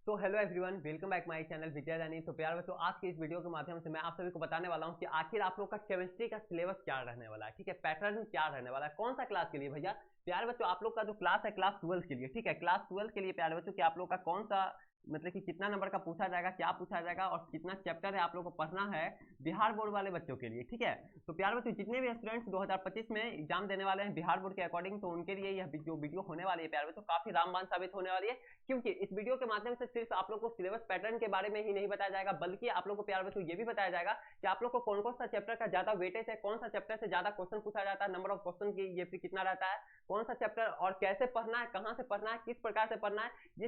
तो hello everyone, welcome back my channel Vidya Rani. तो प्यार बच्चों, आज की इस वीडियो के माध्यम से मैं आप सभी को बताने वाला हूं कि आखिर आप लोग का केमिस्ट्री का सिलेबस क्या रहने वाला है। ठीक है, पैटर्न क्या रहने वाला है, कौन सा क्लास के लिए भैया। प्यार बच्चों, आप लोग का जो क्लास है क्लास 12 के लिए। ठीक है, क्लास 12 के लिए प्यार बच्चों कि आप लोग का कौन सा मतलब कि कितना नंबर का पूछा जाएगा, क्या पूछा जाएगा और कितना चैप्टर है आप लोग को पढ़ना है बिहार बोर्ड वाले बच्चों के लिए। ठीक है, तो प्यार बच्चों जितने भी स्टूडेंट्स 2025 में एग्जाम देने वाले हैं बिहार बोर्ड के अकॉर्डिंग, तो उनके लिए यह जो वीडियो होने वाली है प्यार बच्चों काफी रामबाण साबित होने वाली है। क्योंकि इस वीडियो के माध्यम से सिर्फ आप लोग को सिलेबस पैटर्न के बारे में ही नहीं बताया जाएगा, बल्कि आप लोग को प्यार बच्चों ये भी बताया जाएगा कि आप लोग को कौन कौन सा चैप्टर का ज्यादा वेटेज है, कौन सा चैप्टर से ज्यादा क्वेश्चन पूछा जाता है, नंबर ऑफ क्वेश्चन की ये फिर कितना रहता है, कौन सा चैप्टर और कैसे पढ़ना है, कहां से पढ़ना है, किस प्रकार से पढ़ना है, ये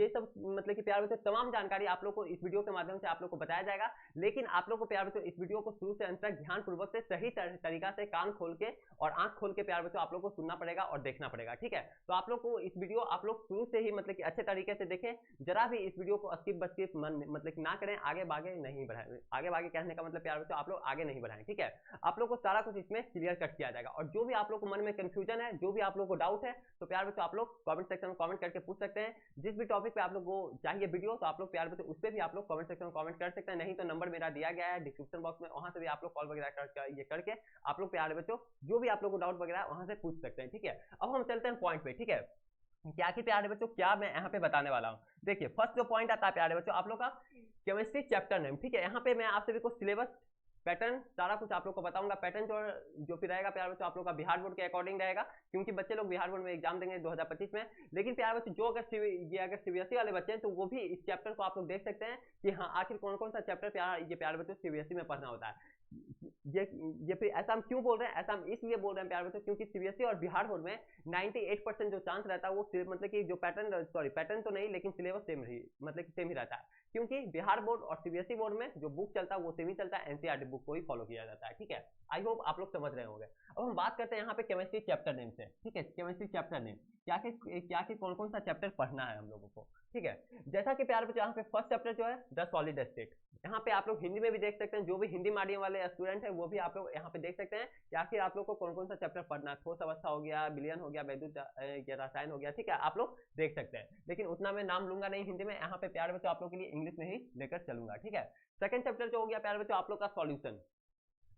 सब मतलब कि प्यार बच्चों तमाम जानकारी आप लोग को इस वीडियो के माध्यम से आप लोग को बताया जाएगा। लेकिन आप लोग को प्यार बच्चों इस वीडियो को शुरू से अंत तक ध्यान पूर्वक से सही तरीका से कान खोल के और आंख खोल के प्यार बच्चों आप लोग को सुनना पड़ेगा और देखना पड़ेगा। ठीक है, तो आप लोग को इस वीडियो आप लोग शुरू से ही मतलब कि अच्छे तरीके से देखें, जरा भी इस वीडियो को स्किप बस्किप मतलब कि ना करें, आगे बागे नहीं बढ़ाएं। आगे बागे कहने का मतलब प्यार बच्चों आप लोग आगे नहीं बढ़ाएं। ठीक है, आप लोग को सारा कुछ इसमें क्लियर कट किया जाएगा और जो भी आप लोग को मन में कंफ्यूजन है, जो भी आप लोग को डाउट है, तो प्यार बच्चों आप लोग कमेंट सेक्शन में कमेंट करके पूछ सकते हैं। जिस भी टॉपिक पे आप लोग को चाहिए वीडियो, तो आप लोग प्यार बच्चों उस पर भी आप लोग कमेंट सेक्शन में कमेंट कर सकते हैं। नहीं तो नंबर मेरा दिया गया है डिस्क्रिप्शन बॉक्स में, वहां से भी आप लोग कॉल वगैरह ये करके आप लोग प्यार बच्चों जो भी आप लोग को डाउट वगैरह वहां से पूछ सकते हैं। ठीक है, अब हम चलते हैं पॉइंट पे। ठीक है, क्या कि प्यारे बच्चों क्या मैं यहाँ पे बताने वाला हूँ। देखिए, फर्स्ट जो पॉइंट आता है प्यारे बच्चों आप लोग का केमिस्ट्री चैप्टर नेम। ठीक है, यहाँ पे मैं आप सभी को सिलेबस पैटर्न सारा कुछ आप लोग को बताऊंगा। पैटर्न जो फिर रहेगा प्यारे बच्चों आप लोग का बिहार बोर्ड के अकॉर्डिंग रहेगा, क्योंकि बच्चे लोग बिहार बोर्ड में एग्जाम देंगे 2025 में। लेकिन प्यारे बच्चों जो अगर सीबीएसई वाले बच्चे हैं तो वो भी इस चैप्टर को आप लोग देख सकते हैं कि हाँ आखिर कौन कौन सा चैप्टर ये प्यारे बच्चों सीबीएसई में पढ़ना होता है। ये फिर ऐसा हम क्यों बोल रहे हैं, ऐसा हम इसलिए बोल रहे हैं प्यारे बच्चों क्योंकि सीबीएसई और बिहार बोर्ड में 98% जो चांस रहता है वो मतलब कि जो पैटर्न तो नहीं, लेकिन सिलेबस सेम ही मतलब कि सेम ही रहता है। क्योंकि बिहार बोर्ड और सीबीएसई बोर्ड में जो बुक चलता है वो सेम ही चलता है, एनसीईआरटी बुक को ही फॉलो किया जाता है। ठीक है, आई होप आप लोग समझ रहे होंगे। अब हम बात करते हैं यहाँ पे केमिस्ट्री चैप्टर नेम से। ठीक है, केमिस्ट्री चैप्टर नेम क्या कौन कौन सा चैप्टर पढ़ना है हम लोगों को। ठीक है, जैसा कि प्यारे बच्चों यहाँ पे फर्स्ट चैप्टर जो है द सॉलिड स्टेट, यहाँ पे आप लोग हिंदी में भी देख सकते हैं। जो भी हिंदी मीडियम वाले स्टूडेंट है वो भी आप लोग यहाँ पे देख सकते हैं कि आखिर आप लोग को कौन कौन सा चैप्टर पढ़ना है। ठोस अवस्था हो गया, विलयन हो गया, वैद्युत रसायन हो गया। ठीक है, आप लोग देख सकते हैं, लेकिन उतना मैं नाम लूंगा नहीं हिंदी में। यहाँ पे प्यारे बच्चों आप लोग के लिए इंग्लिश में ही लेकर चलूंगा। ठीक है, सेकंड चैप्टर जो हो गया प्यारे बच्चों आप लोग का सॉल्यूशन।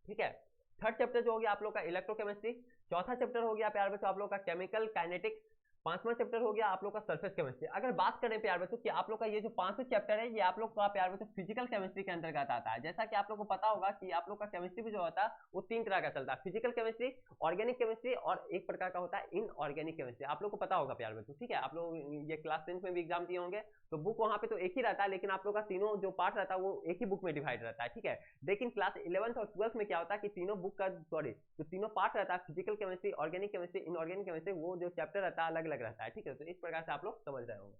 ठीक है, थर्ड चैप्टर जो हो गया आप लोग का इलेक्ट्रोकेमिस्ट्री। चौथा चैप्टर हो गया प्यारे बच्चों आप लोग का केमिकल काइनेटिक्स। पांचवा चैप्टर हो गया आप लोग का सरफेस केमिस्ट्री। अगर बात करें प्यार बच्चों कि आप लोग का ये जो पांचवा चैप्टर है ये आप लोग का प्यार बच्चों फिजिकल केमिस्ट्री के अंतर्गत आता है। जैसा कि आप लोग को पता होगा कि आप लोग का केमिस्ट्री भी जो होता है वो तीन तरह का चलता है, फिजिकल केमिस्ट्री, ऑर्गेनिक केमिस्ट्री और एक प्रकार का होता है इनऑर्गेनिक केमिस्ट्री। आप लोग को पता होगा प्यार बच्चों। ठीक है, आप लोग ये क्लास 10 में भी एग्जाम दिए होंगे, तो बुक वहां पे तो एक ही रहता है, लेकिन आप लोग का तीनों जो पार्ट रहता है वो एक ही बुक में डिवाइड रहता है। ठीक है, लेकिन क्लास 11th और 12th में क्या होता है कि तीनों बुक का जो तीनों पार्ट रहता है, physical chemistry, organic chemistry, inorganic chemistry, वो जो चैप्टर रहता है अलग अलग रहता है। ठीक है, तो इस प्रकार से आप लोग समझ रहे होंगे।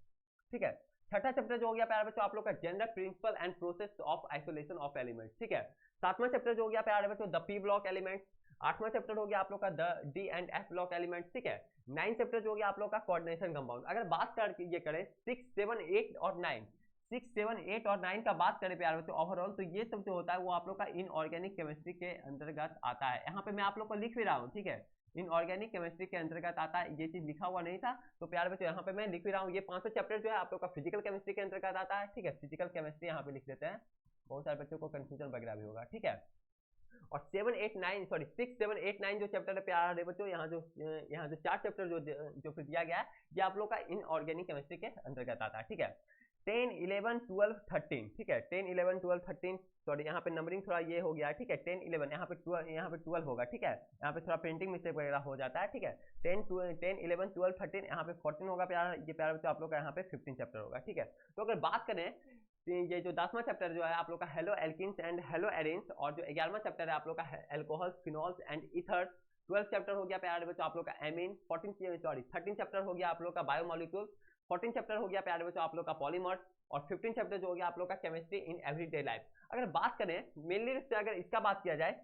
ठीक है, छठा चैप्टर जो हो गया प्यारे बच्चों आप लोग का general principle and process of isolation of elements. ठीक है, सातवां चैप्टर जो हो गया प्यारे बच्चों द पी ब्लॉक एलिमेंट्स। आठवां चैप्टर हो गया आप लोग का the D and F block elements. ठीक है, नाइन चैप्टर जो हो गया आप लोग का कोऑर्डिनेशन कंपाउंड। अगर बात कर ये करें 6, 7, 8 और 9, 6, 7, 8 और 9 का बात करें प्यारे बच्चों ओवरऑल, तो ये सब जो होता है वो आप लोग का इनऑर्गेनिक केमिस्ट्री के अंतर्गत आता है। यहाँ पे मैं आप लोग को लिख भी रहा हूँ। ठीक है, इनऑर्गेनिक केमिस्ट्री के अंतर्गत आता है, ये चीज लिखा हुआ नहीं था तो प्यारे बच्चों यहाँ पे मैं लिख भी रहा हूँ। ये पांचों चैप्टर जो है आप लोग का फिजिकल केमिस्ट्री के अंतर्गत आता है। ठीक है, फिजिकल केमिस्ट्री यहाँ पे लिख देते हैं, बहुत सारे बच्चों को कंफ्यूजन वगैरह भी होगा। ठीक है, और 7, 8, 9 सॉरी 6, 7, 8, 9 जो चैप्टर है प्यारे बच्चों, यहाँ जो चार चैप्टर जो फिर दिया गया है ये आप लोग का इनऑर्गेनिक केमिस्ट्री के अंतर्गत आता है। ठीक है, 10, 11, 12, 13। ठीक है, 10, 11, 12, 13 सॉरी यहाँ पे नंबरिंग थोड़ा ये हो गया है। ठीक है, 10, 11 यहाँ पे 12 होगा। ठीक है, यहाँ पे थोड़ा प्रिंटिंग मिस्टेक वगैरह हो जाता है। ठीक है, 10, 11, 12, 13 यहाँ पे 14 होगा ये प्यारे बच्चों आप लोग का यहाँ पे 15 चैप्टर होगा। ठीक है, तो अगर बात करें ये जो 10वां चैप्टर जो है आप लोग का haloalkanes and hello arenes, और जो 11वां चैप्टर है आप लोग का alcohols, phenols and ethers. 12 chapter हो गया प्यारे बच्चों आप लोग का एमीन। 13 चैप्टर हो गया आप लोग का बायोमोलिक्यूल्स। 14 चैप्टर हो गया प्यारे बच्चों आप लोग का पॉलीमर्स। और 15 चैप्टर जो हो गया आप लोग का केमिस्ट्री इन एवरीडे लाइफ। अगर बात करें मेनली अगर इसका बात किया जाए,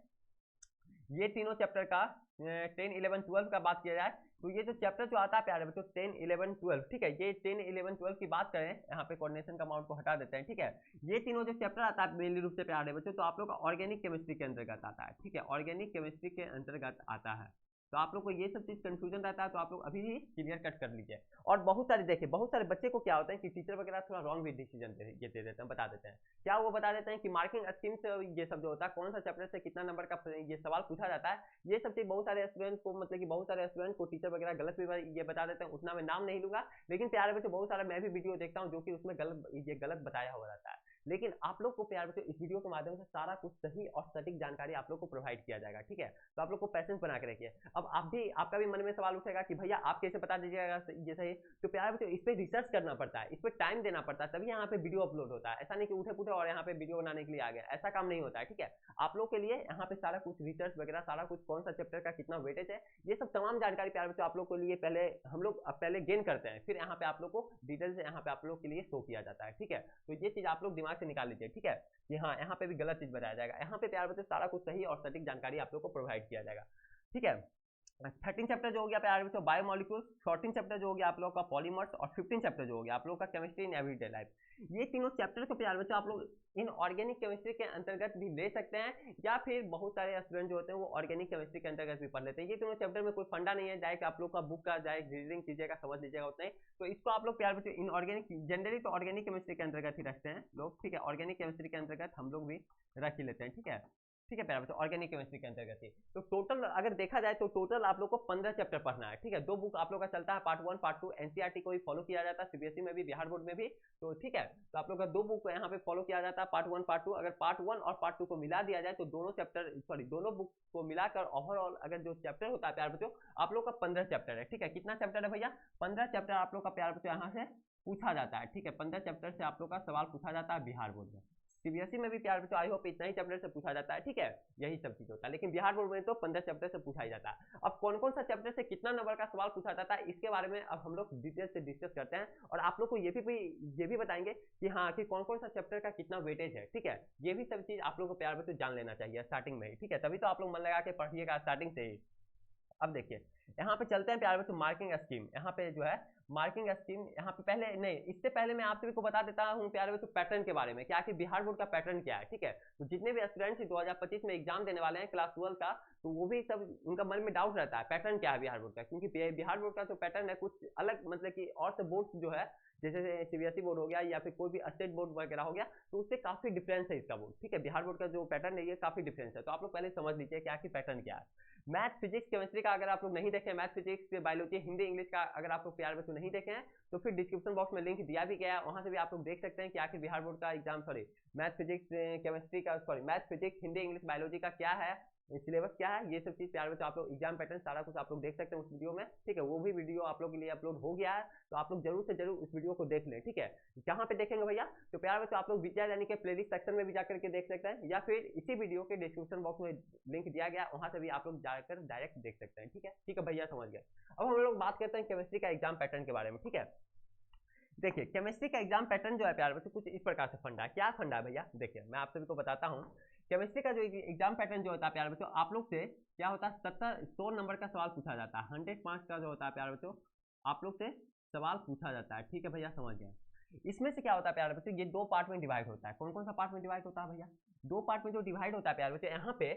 ये तीनों चैप्टर का 10, 11, 12 का बात किया जाए, तो ये जो चैप्टर जो आता है प्यारे बच्चों 10, 11, 12। ठीक है, ये 10, 11, 12 की बात करें, यहाँ पे कोऑर्डिनेशन कंपाउंड को हटा देते हैं। ठीक है, ये तीनों जो चैप्टर आता है मेनली रूप से प्यारे बच्चों तो आप लोग का ऑर्गेनिक केमिस्ट्री के अंतर्गत आता है। ठीक है, ऑर्गेनिक केमिस्ट्री के अंतर्गत आता है। तो आप लोग को ये सब चीज़ कंफ्यूजन रहता है तो आप लोग अभी ही क्लियर कट कर लीजिए। और बहुत सारे देखिए, बहुत सारे बच्चे को क्या होता है कि टीचर वगैरह थोड़ा रॉन्ग भी डिसीजन दे देते हैं, बता देते हैं। क्या वो बता देते हैं कि मार्किंग स्कीम से ये सब जो होता है, कौन सा चैप्टर से कितना नंबर का ये सवाल पूछा जाता है, ये सब चीज़ बहुत सारे स्टूडेंट को, मतलब कि बहुत सारे स्टूडेंट को टीचर वगैरह गलत भी ये बता देते हैं। उतना मैं नाम नहीं लूंगा, लेकिन प्यारे बच्चों बहुत सारा मैं भी वीडियो देखता हूँ जो कि उसमें गलत बताया हुआ रहता है। लेकिन आप लोग को प्यारे बच्चों इस वीडियो के माध्यम से सारा कुछ सही और सटीक जानकारी आप लोग को प्रोवाइड किया जाएगा, ठीक है। तो आप लोग को पैसेंस बना के रखिए। अब आपका भी मन में सवाल उठेगा कि भैया आप कैसे बता दीजिएगा ये सही। तो प्यारे बच्चों इस पे रिसर्च करना पड़ता है, इस पे टाइम देना पड़ता है, तभी यहाँ पे वीडियो अपलोड होता है। ऐसा नहीं कि उठे पुठे और यहाँ पे वीडियो बनाने के लिए आ गया, ऐसा काम नहीं होता है, ठीक है। आप लोग के लिए यहाँ पे सारा कुछ रिसर्च वगैरह, सारा कुछ कौन सा चैप्टर का कितना वेटेज है, ये सब तमाम जानकारी प्यारे बच्चों आप लोग के लिए हम लोग पहले गेन करते हैं, फिर यहाँ पे आप लोग को डिटेल से यहाँ पे आप लोग के लिए शो किया जाता है, ठीक है। तो ये चीज आप लोग दिमाग से निकाल लीजिए, ठीक है। कि हाँ, यहाँ पे भी गलत चीज बताया जाएगा, यहाँ पे प्यारे बच्चों सारा कुछ सही और सटीक जानकारी आप लोग को प्रोवाइड किया जाएगा, ठीक है। 13 चैप्टर जो हो गया प्यारे बच्चों बायोमोलिक्यूल्स, 14 चैप्टर जो हो गया आप लोग का पॉलीमर्स, और 15 चैप्टर जो हो गया आप लोग का केमिस्ट्री इन एवरीडे लाइफ। ये तीनों चैप्टर को प्यारे बच्चों आप लोग इन ऑर्गेनिक केमिस्ट्री के अंतर्गत भी ले सकते हैं, या फिर बहुत सारे स्टूडेंट जो होते हैं वो ऑर्गेनिक केमिस्ट्री के अंतर्गत भी पढ़ लेते हैं। ये तीनों चैप्टर में कोई फंडा नहीं है, डायरेक्ट आप लोग का बुक का डायरेक्ट रीडिंग कीजिएगा, समझ लीजिएगा उतना ही। तो इसको आप लोग प्यारे बच्चों इन ऑर्गेनिक, जनरली तो ऑर्गेनिक केमिस्ट्री के अंतर्गत ही रखते हैं लोग, ठीक है। ऑर्गेनिक केमिस्ट्री के अंतर्गत हम लोग भी रख ही लेते हैं, ठीक है। ठीक है प्यारे बच्चों, ऑर्गेनिक केमिस्ट्री के अंतर्गत ही। तो टोटल अगर देखा जाए तो टोटल आप लोग को 15 चैप्टर पढ़ना है, ठीक है। 2 बुक आप लोग का चलता है, पार्ट 1 पार्ट 2 एनसीईआरटी को भी फॉलो किया जाता है, सीबीएसई में भी, बिहार बोर्ड में भी, तो ठीक है। तो आप लोग का 2 बुक यहाँ पे फॉलो किया जाता है, पार्ट 1 पार्ट 2। अगर पार्ट 1 और पार्ट 2 को मिला दिया जाए तो दोनों बुक को मिलाकर ओवरऑल अगर जो चैप्टर होता है प्यारे बच्चों आप लोग का 15 चैप्टर है, ठीक है। कितना चैप्टर है भैया? 15 चैप्टर आप लोग का प्यारे बच्चों यहाँ से पूछा जाता है, ठीक है। 15 चैप्टर से आप लोग का सवाल पूछा जाता है बिहार बोर्ड में। सीबीएसई में भी प्यारे बच्चों आई होप इतना ही चैप्टर से पूछा जाता है, ठीक है। यही सब चीज होता है, लेकिन बिहार बोर्ड में तो 15 चैप्टर से पूछा ही जाता है। अब कौन कौन सा चैप्टर से कितना नंबर का सवाल पूछा जाता है इसके बारे में अब हम लोग डिटेल से डिस्कस करते हैं, और आप लोग को ये भी बताएंगे कि हाँ कि कौन कौन सा चैप्टर का कितना वेटेज है, ठीक है। ये भी सब चीज आप लोग को प्यारे बच्चों जान लेना चाहिए स्टार्टिंग में ही, ठीक है। तभी तो आप लोग मन लगा के पढ़िएगा स्टार्टिंग से ही। अब देखिए यहाँ पे चलते हैं प्यारे बच्चों मार्किंग स्कीम। यहाँ पे जो है मार्किंग स्कीम, यहाँ पे पहले नहीं, इससे पहले मैं आप सभी को बता देता हूँ प्यारे बच्चों पैटर्न के बारे में, क्या कि बिहार बोर्ड का पैटर्न क्या है, ठीक है। तो जितने भी स्टूडेंट्स 2025 में एग्जाम देने वाले हैं क्लास 12 का, तो वो भी सब उनका मन में डाउट रहता है पैटर्न क्या है बिहार बोर्ड का, क्योंकि बिहार बोर्ड का जो पैटर्न है कुछ अलग, मतलब कि और से बोर्ड जो है जैसे सीबीएसई बोर्ड हो गया या फिर कोई भी स्टेट बोर्ड वगैरह हो गया, तो उससे काफी डिफरेंस है इसका बोर्ड, ठीक है। बिहार बोर्ड का जो पैटर्न है ये काफी डिफरेंस है, तो आप लोग पहले समझ लीजिए क्या कि पैटर्न क्या है। मैथ फिजिक्स केमिस्ट्री का अगर आप लोग नहीं देखें, math physics biology Hindi English का अगर आप लोग प्यारे बच्चों नहीं देखे हैं तो फिर डिस्क्रिप्शन बॉक्स में लिंक दिया भी गया है, वहां से भी आप लोग देख सकते हैं कि आखिर बिहार बोर्ड का एग्जाम, मैथ फिजिक्स केमिस्ट्री का, math physics Hindi English biology का क्या है, सिलेबस क्या है, ये सब चीज प्यारे बच्चों आप लोग एग्जाम पैटर्न सारा कुछ आप लोग देख सकते हैं उस वीडियो में, ठीक है। वो भी वीडियो आप लोग के लिए अपलोड हो गया है, तो आप लोग जरूर से जरूर उस वीडियो को देख लें, ठीक है। कहाँ पे देखेंगे भैया? तो प्यारे बच्चों आप लोग विद्या यानी के प्लेलिस्ट सेक्शन में भी जाकर के देख सकते हैं, या फिर इसी वीडियो के डिस्क्रिप्शन बॉक्स में लिंक दिया गया, वहां से भी आप लोग जाकर डायरेक्ट देख सकते हैं, ठीक है। ठीक है भैया, समझ गए। अब हम लोग बात करते हैं केमिस्ट्री का एग्जाम पैटर्न के बारे में, ठीक है। देखिए केमिस्ट्री का एग्जाम पैटर्न जो है प्यारे बच्चों कुछ इस प्रकार से फंडा है। क्या फंडा है भैया? देखिए मैं आप सभी को बताता हूँ। केमिस्ट्री का जो एग्जाम पैटर्न जो होता है प्यारे बच्चों आप लोग से क्या होता है, 100 नंबर का सवाल पूछा जाता है, 100 मार्क्स का जो होता है प्यारे बच्चों आप लोग से सवाल पूछा जाता है, ठीक है भैया, समझ गए। इसमें से क्या होता है प्यारे बच्चों, ये 2 पार्ट में डिवाइड होता है। कौन कौन सा पार्ट में डिवाइड होता है भैया? 2 पार्ट में जो डिवाइड होता है प्यारे बच्चों, यहाँ पे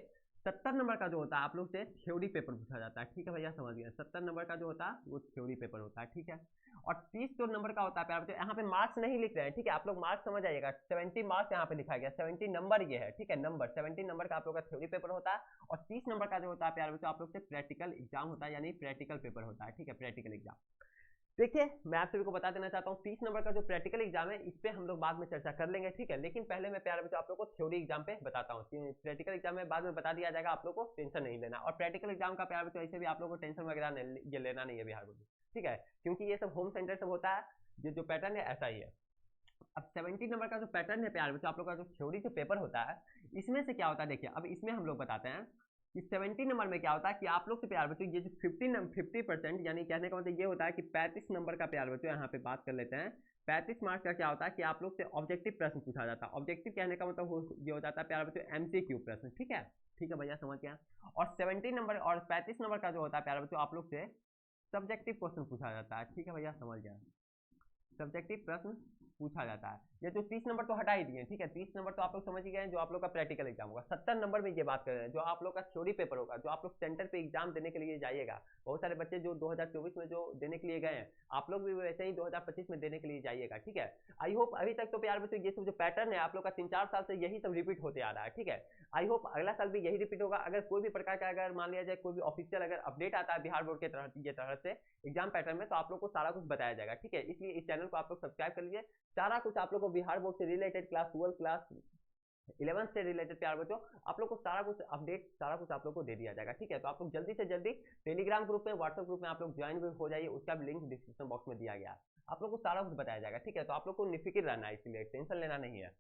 70 नंबर का जो होता है आप लोग से थ्योरी पेपर पूछा जाता है, ठीक है भैया, समझ गए। 70 नंबर का जो होता है वो थ्योरी पेपर होता है, ठीक है। और 30 जो नंबर का होता है प्यारे बच्चों, यहाँ पे मार्क्स नहीं लिख रहे हैं, ठीक है। आप लोग मार्क्स समझ आइएगा, 70 मार्क्स यहाँ पे लिखा गया, 70 नंबर ये है, ठीक है। नंबर 70 नंबर का आप लोग का थ्योरी पेपर होता है, और 30 नंबर का जो होता है प्यारे बच्चों आप लोग से प्रैक्टिकल एग्जाम होता है, यानी प्रैक्टिकल पेपर होता है, ठीक है, प्रैक्टिकल एग्जाम। देखिए मैं आप सभी को बता देना चाहता हूँ 30 नंबर का जो प्रैक्टिकल एग्जाम है इस पे हम लोग बाद में चर्चा कर लेंगे, ठीक है। लेकिन पहले मैं प्यारे बच्चों आप लोग को थ्योरी एग्जाम पे बताता हूँ, प्रैक्टिकल एग्जाम में बाद में बता दिया जाएगा, आप लोग को टेंशन नहीं लेना। और प्रैक्टिकल एग्जाम का प्यारे बच्चों ऐसे भी आप लोग को टेंशन वगैरह ये लेना नहीं है बिहार बोर्ड, ठीक है, क्योंकि ये सब होम सेंटर सब होता है, ये जो पैटर्न है ऐसा ही है। अब 70 नंबर का जो पैटर्न है प्यारे बच्चों आप लोग का जो थ्योरी जो पेपर होता है, इसमें से क्या होता है देखिए, अब इसमें हम लोग बताते हैं कि 70 नंबर में क्या होता है कि आप लोग से प्यारे बच्चों ये जो 50% यानी कहने का मतलब ये होता है कि 35 नंबर का प्यारे बच्चों यहाँ पे बात कर लेते हैं। 35 मार्क्स का क्या होता है कि आप लोग से ऑब्जेक्टिव प्रश्न पूछा जाता है। ऑब्जेक्टिव कहने का मतलब ये हो जाता है प्यारे बच्चों एमसीक्यू प्रश्न, ठीक है, ठीक है भैया, समझ गया। और 70 नंबर और 35 नंबर का जो होता है प्यारे बच्चों आप लोग से सब्जेक्टिव क्वेश्चन पूछा जाता है, ठीक है भैया, समझ गया, सब्जेक्टिव प्रश्न पूछा जाता है। ये जो 30 नंबर तो हटा ही दिए, ठीक है। 30 नंबर तो आप लोग समझ ही गए जो आप लोग का प्रैक्टिकल एग्जाम होगा। 70 नंबर में ये बात कर रहे हैं जो आप लोग का थ्योरी पेपर होगा, जो आप लोग सेंटर पे एग्जाम देने के लिए जाइएगा। बहुत सारे बच्चे जो 2024 में जो देने के लिए गए हैं, आप लोग भी वैसे ही 2025 में देने के लिए जाइएगा, ठीक है। आई होप अभी तक तो प्यार बच्चों ये सब जो पैटर्न है आप लोग का 3-4 साल से यही सब रिपीट होते आ रहा है, ठीक है। आई होप अगला साल भी यही रिपीट होगा। अगर कोई भी प्रकार का अगर मान लिया जाए कोई भी ऑफिशियल अगर अपडेट आता है बिहार बोर्ड के तरफ से एग्जाम पैटर्न में, तो आप लोग को सारा कुछ बताया जाएगा, ठीक है। इसलिए इस चैनल को आप लोग सब्सक्राइब कर लीजिए। सारा कुछ आप लोग को बिहार बोर्ड से रिलेटेड क्लास 12 क्लास 11 से रिलेटेड प्यार बच्चों आप लोग को सारा कुछ अपडेट सारा कुछ आप लोग को दे दिया जाएगा, ठीक है। तो आप लोग जल्दी से जल्दी टेलीग्राम ग्रुप में व्हाट्सएप ग्रुप में आप लोग ज्वाइन भी हो जाइए, उसका भी लिंक डिस्क्रिप्शन बॉक्स में दिया गया। आप लोग को सारा कुछ बताया जाएगा, ठीक है। तो आप लोग को निफिक्र रहना है, इसलिए टेंशन लेना नहीं है,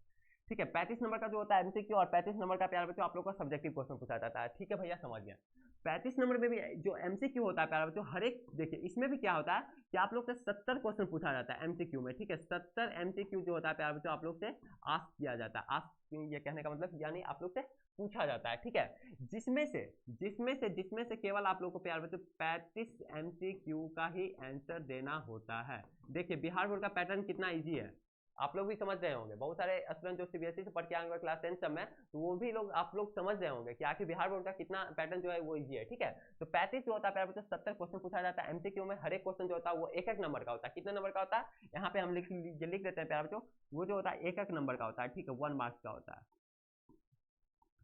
ठीक है। 35 नंबर का जो होता है एमसीक्यू और 35 नंबर का प्यार बच्चों आप लोग का सब्जेक्टिव क्वेश्चन पूछा जाता है, ठीक है भैया, समझ गया। 35 नंबर में भी जो एमसीक्यू होता है प्यार बच्चों हर एक, देखिए इसमें भी क्या होता है कि आप लोग से 70 क्वेश्चन पूछा जाता है एमसीक्यू में, ठीक है। 70 एमसीक्यू जो होता है प्यार बच्चों आप लोग से आस्क किया जाता है। आस्क ये कहने का मतलब यानी आप लोग से पूछा जाता है, ठीक है। जिसमें से केवल आप लोग को प्यार बच्चों 35 एमसीक्यू का ही आंसर देना होता है। देखिए बिहार बोर्ड का पैटर्न कितना ईजी है, आप लोग भी समझ रहे होंगे। बहुत सारे स्टूडेंट जो सीबीएसई से पढ़ के आएंगे क्लास 10 सब में, तो वो भी लोग आप लोग समझ रहे होंगे कि आखिर बिहार बोर्ड का कितना पैटर्न जो है वो इजी है, ठीक है। तो 35 जो होता है 70 क्वेश्चन पूछा जाता है एमसीक्यू में। हर एक क्वेश्चन जो होता है वो एक नंबर का होता है। कितने नंबर का होता है यहाँ पे हम लिख देते हैं प्यार बच्चों, वो जो होता है एक नंबर का होता है, ठीक है। 1 मार्क्स का होता है,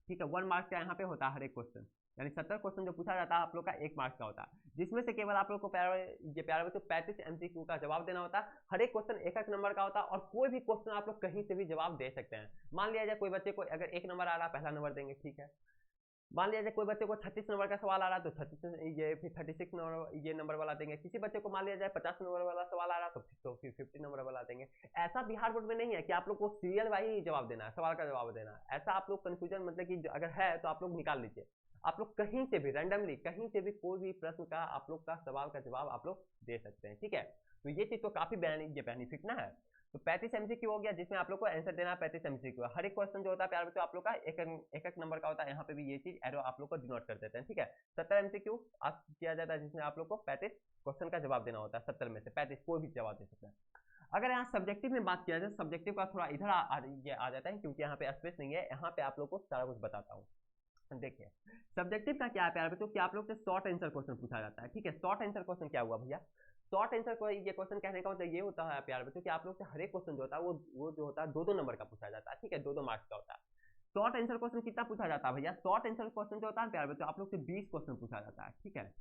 ठीक है। 1 मार्क्स का यहाँ पे होता है हर एक क्वेश्चन, यानी 70 क्वेश्चन जो पूछा जाता है आप लोग का 1 मार्क्स का होता है, जिसमें से केवल आप लोग को प्यारे बच्चों 35 एमसीक्यू का जवाब देना होता है। हर एक क्वेश्चन एक नंबर का होता है और कोई भी क्वेश्चन आप लोग कहीं से भी जवाब दे सकते हैं। मान लिया जाए कोई बच्चे को अगर 1 नंबर आ रहा है, पहला नंबर देंगे, ठीक है। मान लिया जाए कोई बच्चे को 36 नंबर का सवाल आ रहा है तो 36 ये फिर 36 नंबर ये नंबर वाला देंगे। किसी बच्चे को मान लिया जाए 50 नंबर वाला सवाल आ रहा है तो फिर 50 नंबर वाला देंगे। ऐसा बिहार बोर्ड में नहीं है कि आप लोग को सीरियल वाइज जवाब देना है, सवाल का जवाब देना है। ऐसा आप लोग कंफ्यूजन मतलब कि अगर है तो आप लोग निकाल लीजिए। आप लोग कहीं से भी रैंडमली कहीं से भी कोई भी प्रश्न का आप लोग का सवाल का जवाब आप लोग दे सकते हैं, ठीक है। तो ये चीज तो काफी बेनिफिट ना है। तो 35 एमसीक्यू हो गया जिसमें आप लोग को आंसर देना है 35 एमसीक्यू। हर एक क्वेश्चन जो होता है प्यार बच्चों आप लोग का एक नंबर का होता है। यहाँ पे भी ये चीज एरो आप लोग को डिनोट कर देते हैं, ठीक है। 70 एमसीक्यू किया जाता है जिसमें आप लोग को 35 क्वेश्चन का जवाब देना होता है। 70 में से 35 कोई भी जवाब दे सकते हैं। अगर यहाँ सब्जेक्टिव में बात किया जाए, सब्जेक्टिव का थोड़ा इधर आ जाता है क्योंकि यहाँ पे स्पेस नहीं है। यहाँ पे आप लोग को सारा कुछ बताता हूँ। देखिए सब्जेक्टिव का क्या है प्यार बच्चों कि आप लोग से शॉर्ट आंसर क्वेश्चन पूछा जाता है, ठीक है। शॉर्ट आंसर क्वेश्चन क्या हुआ भैया, शॉर्ट आंसर को ये क्वेश्चन कहने का मतलब ये होता है प्यार बच्चों कि आप लोग से हर एक क्वेश्चन जो होता है वो जो होता है 2-2 नंबर का पूछा जाता है, ठीक है। 2-2 मार्क्स का होता है। शॉर्ट आंसर क्वेश्चन कितना पूछा जाता है भैया, शॉर्ट आंसर क्वेश्चन जो होता है प्यार बच्चों आप लोग से 20 क्वेश्चन पूछा जाता है, ठीक है।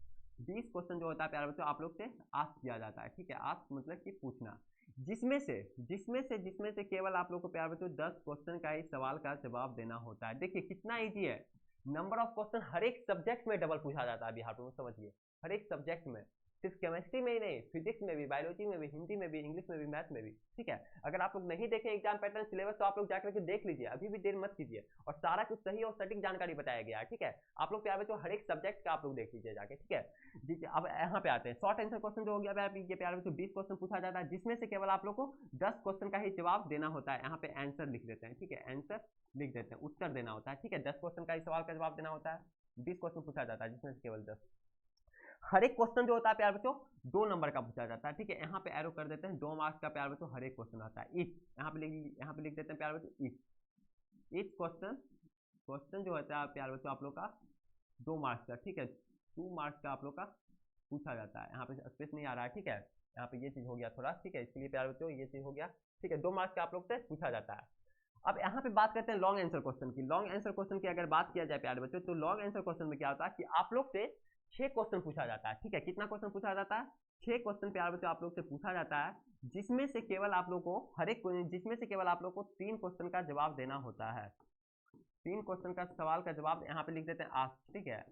20 क्वेश्चन जो होता है प्यार बच्चों आप लोग से आस्क किया जाता है, ठीक है। आस्क मतलब कि पूछना, जिसमें से केवल आप लोग को प्यार बच्चों 10 क्वेश्चन का ही सवाल का जवाब देना होता है। देखिए कितना ईजी है। नंबर ऑफ क्वेश्चन हर एक सब्जेक्ट में डबल पूछा जाता है बिहार में, समझिए हर एक सब्जेक्ट में, सिर्फ केमिस्ट्री में ही नहीं, फिजिक्स में भी, बायोलॉजी में भी, हिंदी में भी, इंग्लिश में भी, मैथ में भी, ठीक है। अगर आप लोग नहीं देखें एग्जाम पैटर्न सिलेबस तो आप लोग जाकर के देख लीजिए, अभी भी देर मत कीजिए। और सारा कुछ सही और सटीक जानकारी बताया गया है, ठीक है। आप लोग प्यार बच्चों हर एक सब्जेक्ट का आप लोग देख लीजिए जाके, ठीक है। अब यहाँ पे आते हैं शॉर्ट आंसर क्वेश्चन जो हो गया ये प्यार बच्चों 20 क्वेश्चन पूछा जाता है जिसमें से केवल आप लोग को 10 क्वेश्चन का ही जवाब देना होता है। यहाँ पे आंसर लिख देते हैं, ठीक है। आंसर लिख देते हैं, उत्तर देना होता है, ठीक है। 10 क्वेश्चन का ही सवाल का जवाब देना होता है। 20 क्वेश्चन पूछा जाता है जिसमें से केवल 10। हर एक क्वेश्चन जो होता है प्यार बच्चों 2 नंबर का पूछा जाता है, ठीक है। यहाँ पे एरो कर देते हैं 2 मार्क्स का प्यार बच्चों हर एक क्वेश्चन आता है। इफ यहाँ पे लिख देते हैं प्यार बच्चों इफ क्वेश्चन जो होता है प्यार बच्चों आप लोग का 2 मार्क्स का, ठीक है। 2 मार्क्स का आप लोग का पूछा जाता है। यहाँ पे स्पेस नहीं आ रहा है, ठीक है। यहाँ पे ये चीज हो गया थोड़ा, ठीक है। इसके लिए प्यार बच्चों ये चीज हो गया, ठीक है। 2 मार्क्स का आप लोग से पूछा जाता है। अब यहाँ पे बात करते हैं लॉन्ग आंसर क्वेश्चन की। लॉन्ग आंसर क्वेश्चन की अगर बात किया जाए प्यारे बच्चों तो लॉन्ग आंसर क्वेश्चन में क्या होता है कि आप लोग से 6 क्वेश्चन पूछा जाता है, ठीक है। कितना क्वेश्चन पूछा जाता है, 6 क्वेश्चन प्यारे बच्चों आप लोग से पूछा जाता है जिसमें से केवल आप लोग को 3 क्वेश्चन का जवाब देना होता है। 3 क्वेश्चन का सवाल का जवाब यहाँ पे लिख देते हैं आस्क, ठीक है।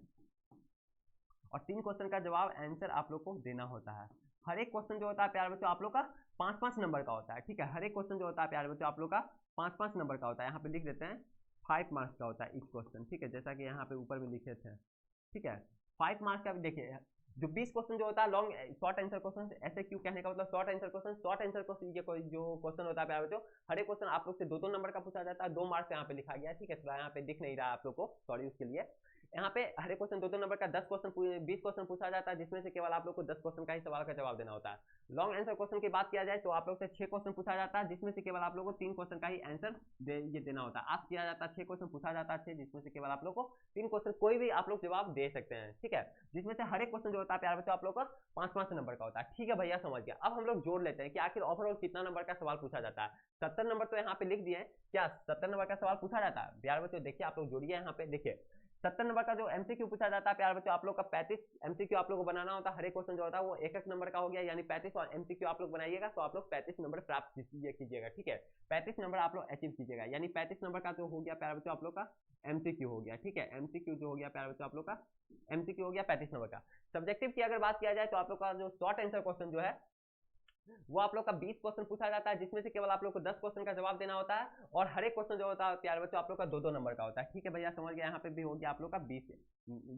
और 3 क्वेश्चन का जवाब आंसर आप लोग को देना होता है। हर एक क्वेश्चन जो होता है प्यारे बच्चों आप लोग का 5-5 नंबर का होता है, ठीक है। हर एक क्वेश्चन जो होता है प्यारे बच्चों आप लोग का 5-5 नंबर का होता है। यहाँ पे लिख देते हैं 5 मार्क्स का होता है ईच क्वेश्चन, ठीक है। जैसा कि यहाँ पे ऊपर में लिखे थे, ठीक है। 5 मार्क्स का भी देखिए जो 20 क्वेश्चन जो होता है लॉन्ग शॉर्ट आंसर क्वेश्चन, ऐसे क्यों कहने का मतलब शॉर्ट आंसर क्वेश्चन ये जो क्वेश्चन होता है प्यारे बच्चों हर एक क्वेश्चन आप लोग से 2-2 नंबर का पूछा जाता है। 2 मार्क्स यहाँ पे लिखा गया है, ठीक है। थोड़ा यहाँ पे दिख नहीं रहा है आप लोग को, सॉरी उसके लिए। यहाँ पे हर एक क्वेश्चन 2-2 नंबर का 10 क्वेश्चन 20 क्वेश्चन पूछा जाता है, जिसमें से केवल आप लोग को 10 क्वेश्चन का ही सवाल का जवाब देना होता है। लॉन्ग आंसर क्वेश्चन की बात किया जाए तो आप लोग से 6 क्वेश्चन पूछा जाता है, जिसमें से केवल आप लोग को 3 क्वेश्चन का ही आंसर देना होता है। आज किया जाता है 6 क्वेश्चन पूछा जाता है, जिसमें से केवल आप लोग को 3 क्वेश्चन कोई भी आप लोग जवाब दे सकते हैं, ठीक है। जिसमें से हर एक क्वेश्चन जो होता है प्यारे बच्चों आप लोग का 5-5 नंबर का होता है, ठीक है भैया, समझ गया। अब हम लोग जोड़ लेते हैं कि आखिर ओवरऑल कितना नंबर का सवाल पूछा जाता है। 70 नंबर तो यहाँ पे लिख दिए, क्या 70 नंबर का सवाल पूछा जाता है प्यारे बच्चों? देखिए आप लोग जोड़िए, यहाँ पे देखिए 70 नंबर का जो एमसीक्यू पूछा जाता है प्यारे बच्चों आप लोग का 35 एमसीक्यू आप लोग को बनाना होता है। हर एक क्वेश्चन जो होता है वो एक नंबर का हो गया, यानी 35 और एमसीक्यू आप लोग बनाइएगा तो आप लोग 35 नंबर प्राप्त कीजिएगा, ठीक है। 35 नंबर आप लोग अचीव कीजिएगा, यानी 35 नंबर का जो हो गया प्यारे बच्चों आप लोग का एमसीक्यू हो गया, ठीक है। एमसीक्यू जो हो गया प्यारे बच्चों आप लोग का एमसीक्यू हो गया 35 नंबर का। सब्जेक्टिव की अगर बात किया जाए तो आप लोग का जो शॉर्ट आंसर क्वेश्चन जो है वो आप लोग का 20 क्वेश्चन पूछा जाता है, जिसमें से केवल आप लोग को 10 क्वेश्चन का जवाब देना होता है, और हर एक क्वेश्चन जो होता है प्यारे बच्चों आप लोग का 2-2 नंबर का होता है, ठीक है भैया, समझ गया। यहाँ पे भी हो गया आप लोग का 20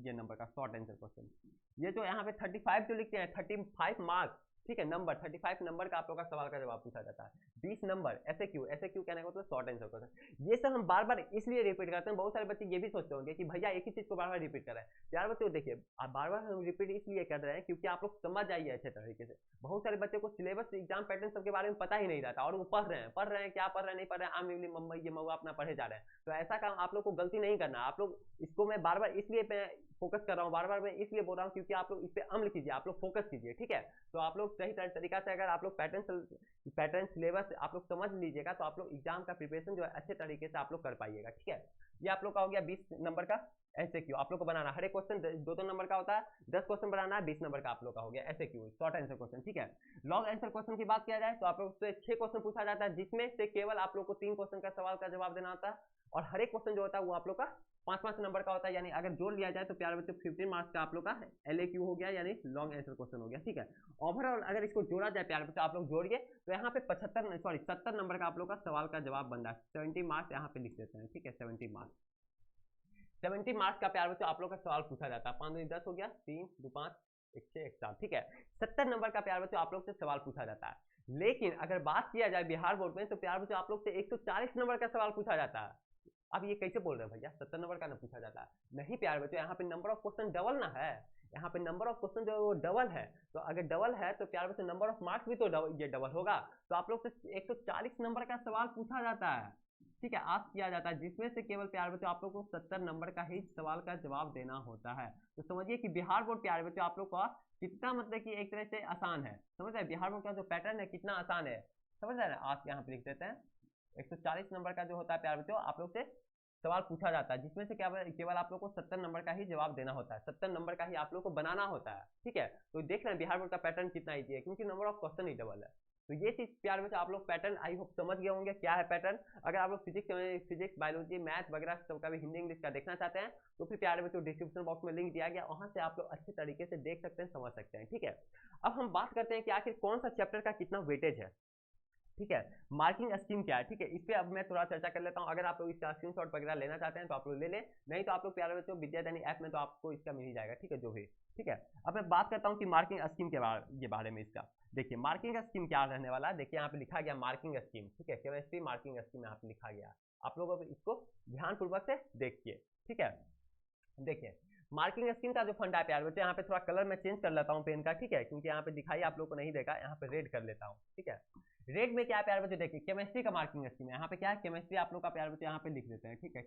ये नंबर का शॉर्ट आंसर क्वेश्चन। ये जो यहाँ पे 35 जो लिखते हैं 35 मार्क्स, ठीक है, नंबर 35 नंबर का आप लोग का सवाल का जवाब पूछा जाता है। 20 नंबर ऐसे क्यों कहने का मतलब शॉर्ट आंसर क्वेश्चन। ये सब हम बार बार इसलिए रिपीट करते हैं, बहुत सारे बच्चे ये भी सोचते होंगे कि भैया एक ही चीज को बार बार रिपीट कर रहे हैं। यार बच्चों देखिए आप बार बार हम रिपीट इसलिए कर रहे हैं क्योंकि आप लोग समझ जाइए अच्छे तरीके से। बहुत सारे बच्चों को सिलेबस एग्जाम पैटर्न सबके बारे में पता ही नहीं रहता, और वो पढ़ रहे हैं क्या पढ़ रहे हैं नहीं पढ़ रहे हैं, आम इमली मम्मा ये मऊआ अपना पढ़े जा रहे हैं। तो ऐसा काम आप लोग को गलती नहीं करना। आप लोग इसको मैं बार बार इसलिए फोकस कर रहा हूँ, बार बार मैं इसलिए बोल रहा हूँ क्योंकि आप लोग इस पे अमल कीजिए, आप लोग फोकस कीजिए, ठीक है। तो आप लोग सही तरीका से अगर आप लोग पैटर्न सिलेबस आप लोग समझ लीजिएगा तो आप लोग एग्जाम का प्रिपरेशन जो है अच्छे तरीके से आप लोग कर पाइएगा, ठीक है। ये आप लोग का हो गया 20 नंबर का ऐसे क्यों आप लोग को बनाना, हर एक क्वेश्चन 2-2 नंबर का होता है, 10 क्वेश्चन बनाना है, 20 नंबर का आप लोग का हो गया ऐसे क्यों शॉर्ट आंसर क्वेश्चन, ठीक है। लॉन्ग आंसर क्वेश्चन की बात किया जाए तो आप लोग से 6 क्वेश्चन पूछा जाता है, जिसमें से केवल आप लोग को 3 क्वेश्चन का सवाल का जवाब देना होता है, और हर एक क्वेश्चन जो होता है वो आप लोग का 5-5 नंबर का होता है, यानी अगर जोड़ लिया जाए तो प्यारे बच्चों 15 मार्क्स का आप लोग का LAQ हो गया, यानी लॉन्ग आंसर क्वेश्चन हो गया, ठीक है। ओवरऑल अगर इसको जोड़ा जाए प्यारे बच्चों आप लोग जोड़िए तो यहाँ पे 70 नंबर का आप लोग का सवाल का जवाब बन रहा है। 70 मार्क्स यहाँ पे लिख देते हैं, ठीक है। 70 मार्क्स का प्यारे बच्चों आप लोग का सवाल पूछा जाता है। 5 दूनी 10 हो गया, 3 2 5 1 6 1 7, ठीक है। 70 नंबर का प्यारे बच्चों आप लोग से सवाल पूछा जाता है। लेकिन अगर बात किया जाए बिहार बोर्ड में तो प्यारे बच्चों आप लोग से 140 नंबर का सवाल पूछा जाता है। अब ये कैसे बोल रहे हैं भैया 70 नंबर का ना पूछा जाता है? नहीं प्यारे बच्चों, यहाँ पे नंबर ऑफ क्वेश्चन डबल ना है, यहाँ पे नंबर ऑफ क्वेश्चन जो है वो डबल है। तो अगर डबल है तो प्यारे बच्चों नंबर ऑफ मार्क्स भी तो ये डबल होगा। तो आप लोग से 140 नंबर का सवाल पूछा जाता है, ठीक है, आस्क किया जाता है, जिसमें से केवल प्यारे बच्चों आप लोग को 70 नंबर का ही सवाल का जवाब देना होता है। तो समझिए कि बिहार बोर्ड प्यारे बच्चों आप लोग का कितना मतलब कि एक तरह से आसान है, समझ रहे हैं? बिहार बोर्ड का जो पैटर्न है कितना आसान है, समझ रहे हैं? आज यहाँ पे लिख देते हैं 140 नंबर का जो होता है प्यारे बच्चों आप लोग से सवाल पूछा जाता है, जिसमें से केवल आप लोग को 70 नंबर का ही जवाब देना होता है, 70 नंबर का ही आप लोग को बनाना होता है, ठीक है। तो देख रहे हैं बिहार बोर्ड का पैटर्न कितना ईजी है, क्योंकि number of question he double है। तो ये चीज प्यारे बच्चों आप लोग पैटर्न आई होप समझ गए होंगे क्या है पैटर्न। अगर आप लोग फिजिक्स बायोलॉजी मैथ वगैरह सबका भी हिंदी इंग्लिश का देखना चाहते हैं तो फिर प्यारे बच्चों डिस्क्रिप्शन बॉक्स में लिंक दिया गया, वहां से आप लोग अच्छे तरीके से देख सकते हैं, समझ सकते हैं, ठीक है। अब हम बात करते हैं कि आखिर कौन सा चैप्टर का कितना वेटेज है, ठीक है। मार्किंग स्कीम क्या है, ठीक है, इस पे अब मैं थोड़ा चर्चा कर लेता हूँ। अगर आप लोग इसका स्क्रीनशॉट वगैरह लेना चाहते हैं तो आप लोग ले लें, नहीं तो आप लोग प्यारे बच्चों विद्यादानी ऐप में तो आपको इसका मिल ही जाएगा, ठीक है, जो भी, ठीक है। अब मैं बात करता हूँ कि मार्किंग स्कीम के बारे में इसका। देखिए मार्किंग स्कीम क्या रहने वाला है, देखिए यहाँ पे लिखा गया मार्किंग स्कीम, ठीक है, केमिस्ट्री मार्किंग स्कीम यहाँ पे लिखा गया। आप लोग अब इसको ध्यानपूर्वक से देखिए, ठीक है। देखिए मार्किंग स्कीम का जो फंडा है प्यारे बच्चों, यहाँ पे थोड़ा कलर मैं चेंज कर लेता हूँ पेन का, ठीक है, क्योंकि यहाँ पे दिखाई आप लोग को नहीं देगा, यहाँ पे रेड कर लेता हूँ, ठीक है। रेड में क्या है प्यारे बच्चों, देखिए केमिस्ट्री का मार्किंग स्कीम है, यहाँ पे क्या है केमिस्ट्री आप लोग का प्यारे बच्चों यहाँ पे लिख देते हैं, ठीक है।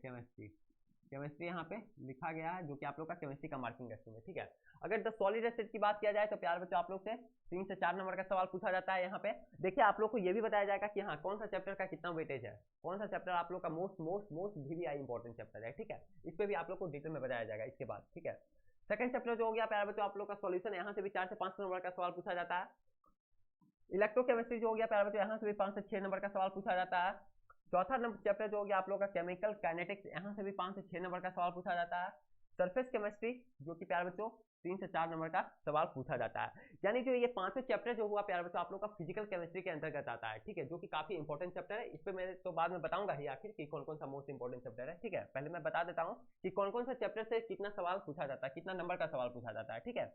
केमिस्ट्री यहाँ पे लिखा गया है, जो कि आप लोग का केमिस्ट्री का मार्किंग स्कीम है, ठीक है। अगर द सॉलिड स्टेट की बात किया जाए तो प्यारे बच्चों आप लोग से 3 से 4 नंबर का सवाल पूछा जाता है। यहाँ पे देखिए आप लोग को ये भी बताया जाएगा कि हाँ कौन सा चैप्टर का कितना वेटेज है, कौन सा चैप्टर आप लोग का मोस्ट VVI इंपॉर्टेंट चैप्टर है, ठीक है। इस पे भी आप लोग को डिटेल में बताया जाएगा इसके बाद, ठीक है। सेकंड चैप्टर जो हो गया प्यारे बच्चों आप लोग का सॉल्यूशन, यहाँ से भी 4 से 5 नंबर का सवाल पूछा जाता है। इलेक्ट्रोकेमिस्ट्री जो हो गया प्यारे बच्चों, यहाँ से भी 5 से 6 नंबर का सवाल पूछा जाता है। चौथा चैप्टर जो हो गया आप लोग का केमिकल काइनेटिक्स, यहाँ से भी 5 से 6 नंबर का सवाल पूछा जाता है। सरफेस केमिस्ट्री जो कि प्यारे बच्चों 3 से 4 नंबर का सवाल पूछा जाता है। यानी जो ये 5 चैप्टर जो हुआ प्यारे बच्चों आप लोग का फिजिकल केमिस्ट्री के अंतर्गत आता है, ठीक है, जो कि काफी इंपॉर्टेंट चैप्टर है। इस पे मैं तो बाद में बताऊंगा ही आखिर कि कौन कौन सा मोस्ट इंपॉर्टेंट चैप्टर है, ठीक है। पहले मैं बता देता हूँ कि कौन कौन सा चैप्टर से कितना सवाल पूछा जाता है, कितना नंबर का सवाल पूछा जाता है, ठीक है।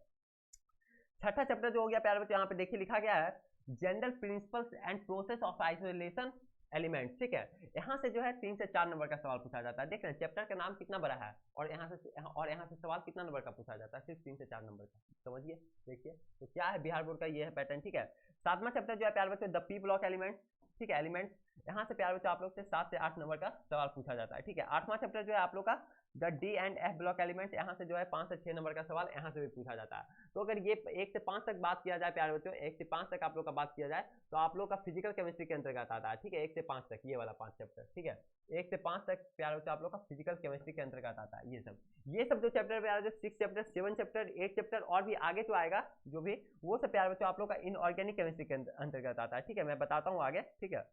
छठा चैप्टर जो हो गया प्यारे बच्चों, यहाँ पे देखिए लिखा गया है general principles and process of isolation element, ठीक है। यहाँ से जो है 3 से 4 नंबर का सवाल पूछा जाता है। देख रहे हैं चैप्टर का नाम कितना बड़ा है और यहाँ से सवाल कितना नंबर का पूछा जाता है, सिर्फ 3 से 4 नंबर का। समझिए, देखिए तो क्या है बिहार बोर्ड का ये है पैटर्न, ठीक है। 7वां चैप्टर जो है प्यारे बच्चों द पी ब्लॉक एलिमेंट, ठीक है, एलिमेंट। यहाँ से प्यारे बच्चों आप लोग से 7 से 8 नंबर का सवाल पूछा जाता है, ठीक है। 8वां चैप्टर जो है आप लोग का the D and F block element, यहाँ से जो है 5 से 6 नंबर का सवाल यहाँ से भी पूछा जाता है। तो अगर ये 1 से 5 तक बात किया जाए प्यारे बच्चों, 1 से 5 तक आप लोग का बात किया जाए तो आप लोग का फिजिकल केमिस्ट्री के अंतर्गत आता है, ठीक है। 1 से 5 तक ये वाला 5 चैप्टर, ठीक है। 1 से 5 तक प्यारे बच्चों आप लोग का फिजिकल केमिस्ट्री के अंतर्गत आता है। ये सब जो चैप्टर प्यारे जो 6 चैप्टर, 7 चैप्टर, 8 चैप्टर और भी आगे जो आएगा जो भी, वो सब प्यारे बच्चों आप लोग का इनऑर्गेनिक केमिस्ट्री के अंतर्गत आता है, ठीक है। मैं बताता हूँ आगे, ठीक है,